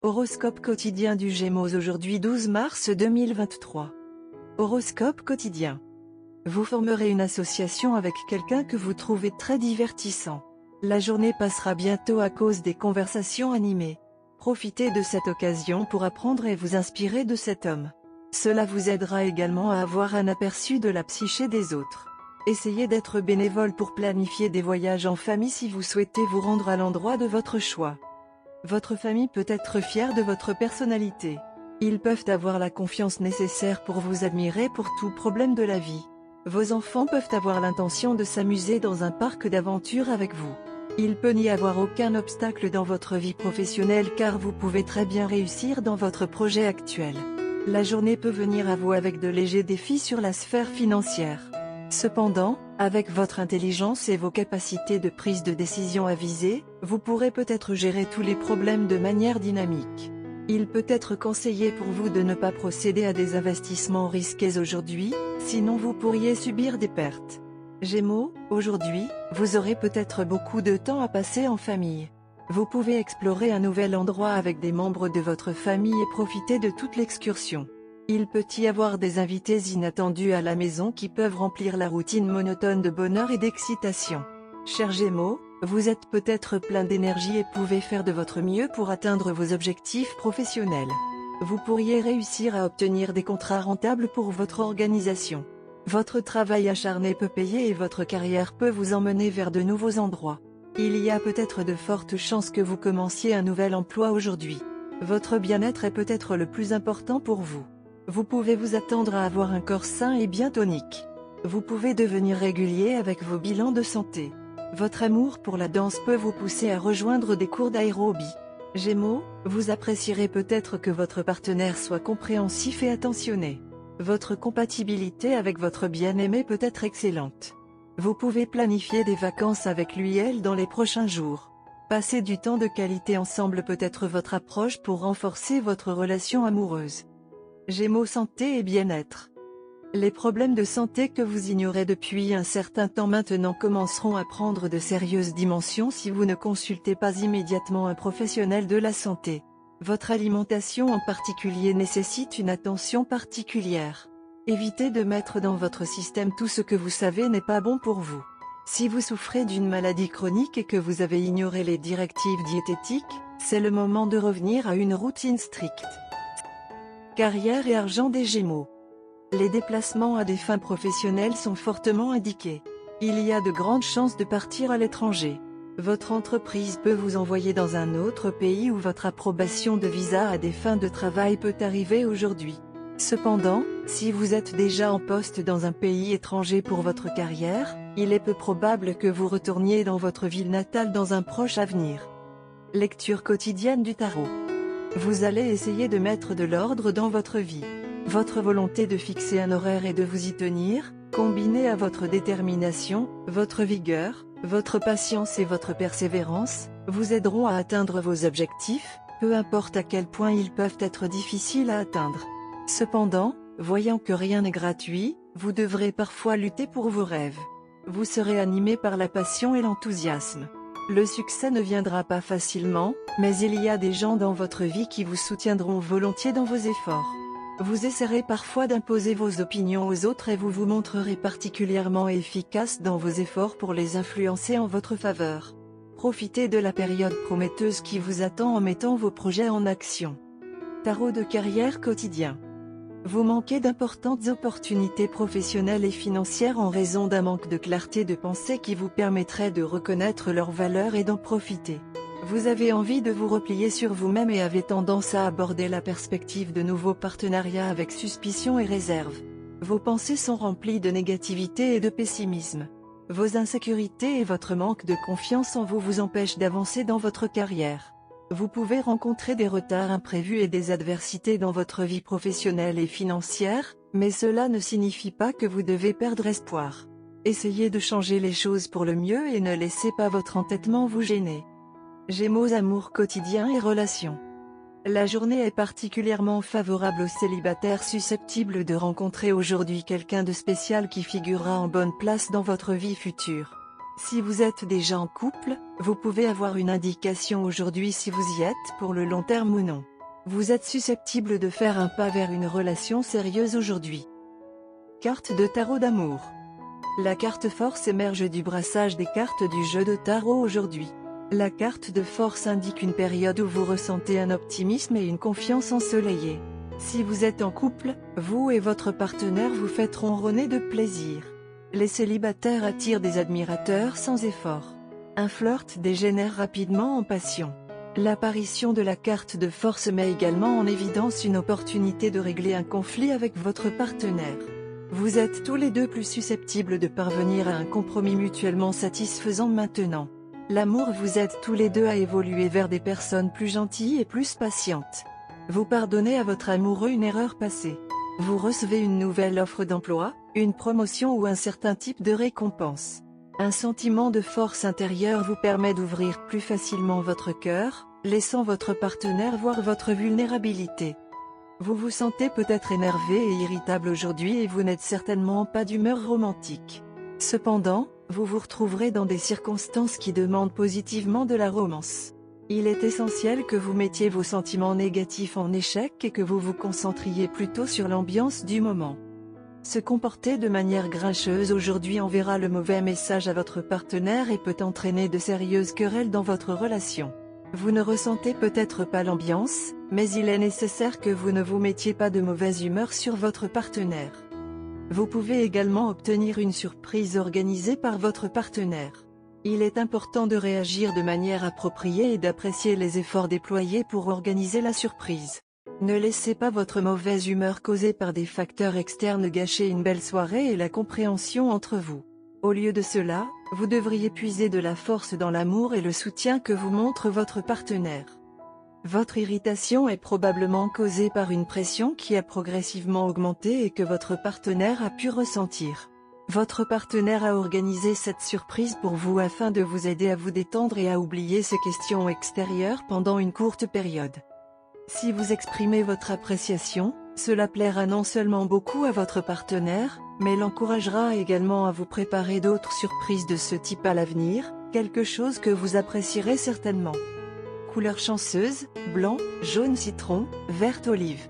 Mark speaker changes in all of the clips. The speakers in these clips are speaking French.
Speaker 1: Horoscope quotidien du Gémeaux aujourd'hui 12 mars 2023. Horoscope quotidien. Vous formerez une association avec quelqu'un que vous trouvez très divertissant. La journée passera bientôt à cause des conversations animées. Profitez de cette occasion pour apprendre et vous inspirer de cet homme. Cela vous aidera également à avoir un aperçu de la psyché des autres. Essayez d'être bénévole pour planifier des voyages en famille si vous souhaitez vous rendre à l'endroit de votre choix. Votre famille peut être fière de votre personnalité. Ils peuvent avoir la confiance nécessaire pour vous admirer pour tout problème de la vie. Vos enfants peuvent avoir l'intention de s'amuser dans un parc d'aventure avec vous. Il peut n'y avoir aucun obstacle dans votre vie professionnelle car vous pouvez très bien réussir dans votre projet actuel. La journée peut venir à vous avec de légers défis sur la sphère financière. Cependant, avec votre intelligence et vos capacités de prise de décision avisées, vous pourrez peut-être gérer tous les problèmes de manière dynamique. Il peut être conseillé pour vous de ne pas procéder à des investissements risqués aujourd'hui, sinon vous pourriez subir des pertes. Gémeaux, aujourd'hui, vous aurez peut-être beaucoup de temps à passer en famille. Vous pouvez explorer un nouvel endroit avec des membres de votre famille et profiter de toute l'excursion. Il peut y avoir des invités inattendus à la maison qui peuvent remplir la routine monotone de bonheur et d'excitation. Chers Gémeaux, vous êtes peut-être plein d'énergie et pouvez faire de votre mieux pour atteindre vos objectifs professionnels. Vous pourriez réussir à obtenir des contrats rentables pour votre organisation. Votre travail acharné peut payer et votre carrière peut vous emmener vers de nouveaux endroits. Il y a peut-être de fortes chances que vous commenciez un nouvel emploi aujourd'hui. Votre bien-être est peut-être le plus important pour vous. Vous pouvez vous attendre à avoir un corps sain et bien tonique. Vous pouvez devenir régulier avec vos bilans de santé. Votre amour pour la danse peut vous pousser à rejoindre des cours d'aérobie. Gémeaux, vous apprécierez peut-être que votre partenaire soit compréhensif et attentionné. Votre compatibilité avec votre bien-aimé peut être excellente. Vous pouvez planifier des vacances avec lui et elle dans les prochains jours. Passer du temps de qualité ensemble peut être votre approche pour renforcer votre relation amoureuse. Gémeaux santé et bien-être. Les problèmes de santé que vous ignorez depuis un certain temps maintenant commenceront à prendre de sérieuses dimensions si vous ne consultez pas immédiatement un professionnel de la santé. Votre alimentation en particulier nécessite une attention particulière. Évitez de mettre dans votre système tout ce que vous savez n'est pas bon pour vous. Si vous souffrez d'une maladie chronique et que vous avez ignoré les directives diététiques, c'est le moment de revenir à une routine stricte. Carrière et argent des Gémeaux. Les déplacements à des fins professionnelles sont fortement indiqués. Il y a de grandes chances de partir à l'étranger. Votre entreprise peut vous envoyer dans un autre pays où votre approbation de visa à des fins de travail peut arriver aujourd'hui. Cependant, si vous êtes déjà en poste dans un pays étranger pour votre carrière, il est peu probable que vous retourniez dans votre ville natale dans un proche avenir. Lecture quotidienne du tarot. Vous allez essayer de mettre de l'ordre dans votre vie. Votre volonté de fixer un horaire et de vous y tenir, combinée à votre détermination, votre vigueur, votre patience et votre persévérance, vous aideront à atteindre vos objectifs, peu importe à quel point ils peuvent être difficiles à atteindre. Cependant, voyant que rien n'est gratuit, vous devrez parfois lutter pour vos rêves. Vous serez animé par la passion et l'enthousiasme. Le succès ne viendra pas facilement, mais il y a des gens dans votre vie qui vous soutiendront volontiers dans vos efforts. Vous essaierez parfois d'imposer vos opinions aux autres et vous vous montrerez particulièrement efficace dans vos efforts pour les influencer en votre faveur. Profitez de la période prometteuse qui vous attend en mettant vos projets en action. Tarot de carrière quotidien. Vous manquez d'importantes opportunités professionnelles et financières en raison d'un manque de clarté de pensée qui vous permettrait de reconnaître leur valeur et d'en profiter. Vous avez envie de vous replier sur vous-même et avez tendance à aborder la perspective de nouveaux partenariats avec suspicion et réserve. Vos pensées sont remplies de négativité et de pessimisme. Vos insécurités et votre manque de confiance en vous vous empêchent d'avancer dans votre carrière. Vous pouvez rencontrer des retards imprévus et des adversités dans votre vie professionnelle et financière, mais cela ne signifie pas que vous devez perdre espoir. Essayez de changer les choses pour le mieux et ne laissez pas votre entêtement vous gêner. Gémeaux amour quotidien et relations. La journée est particulièrement favorable aux célibataires susceptibles de rencontrer aujourd'hui quelqu'un de spécial qui figurera en bonne place dans votre vie future. Si vous êtes déjà en couple, vous pouvez avoir une indication aujourd'hui si vous y êtes pour le long terme ou non. Vous êtes susceptible de faire un pas vers une relation sérieuse aujourd'hui. Carte de tarot d'amour. La carte force émerge du brassage des cartes du jeu de tarot aujourd'hui. La carte de force indique une période où vous ressentez un optimisme et une confiance ensoleillée. Si vous êtes en couple, vous et votre partenaire vous faites ronronner de plaisir. Les célibataires attirent des admirateurs sans effort. Un flirt dégénère rapidement en passion. L'apparition de la carte de force met également en évidence une opportunité de régler un conflit avec votre partenaire. Vous êtes tous les deux plus susceptibles de parvenir à un compromis mutuellement satisfaisant maintenant. L'amour vous aide tous les deux à évoluer vers des personnes plus gentilles et plus patientes. Vous pardonnez à votre amoureux une erreur passée. Vous recevez une nouvelle offre d'emploi, une promotion ou un certain type de récompense. Un sentiment de force intérieure vous permet d'ouvrir plus facilement votre cœur, laissant votre partenaire voir votre vulnérabilité. Vous vous sentez peut-être énervé et irritable aujourd'hui et vous n'êtes certainement pas d'humeur romantique. Cependant, vous vous retrouverez dans des circonstances qui demandent positivement de la romance. Il est essentiel que vous mettiez vos sentiments négatifs en échec et que vous vous concentriez plutôt sur l'ambiance du moment. Se comporter de manière grincheuse aujourd'hui enverra le mauvais message à votre partenaire et peut entraîner de sérieuses querelles dans votre relation. Vous ne ressentez peut-être pas l'ambiance, mais il est nécessaire que vous ne vous mettiez pas de mauvaise humeur sur votre partenaire. Vous pouvez également obtenir une surprise organisée par votre partenaire. Il est important de réagir de manière appropriée et d'apprécier les efforts déployés pour organiser la surprise. Ne laissez pas votre mauvaise humeur causée par des facteurs externes gâcher une belle soirée et la compréhension entre vous. Au lieu de cela, vous devriez puiser de la force dans l'amour et le soutien que vous montre votre partenaire. Votre irritation est probablement causée par une pression qui a progressivement augmenté et que votre partenaire a pu ressentir. Votre partenaire a organisé cette surprise pour vous afin de vous aider à vous détendre et à oublier ces questions extérieures pendant une courte période. Si vous exprimez votre appréciation, cela plaira non seulement beaucoup à votre partenaire, mais l'encouragera également à vous préparer d'autres surprises de ce type à l'avenir, quelque chose que vous apprécierez certainement. Couleur chanceuse, blanc, jaune citron, verte olive.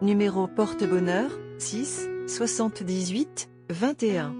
Speaker 1: Numéro porte-bonheur, 6, 78, 21.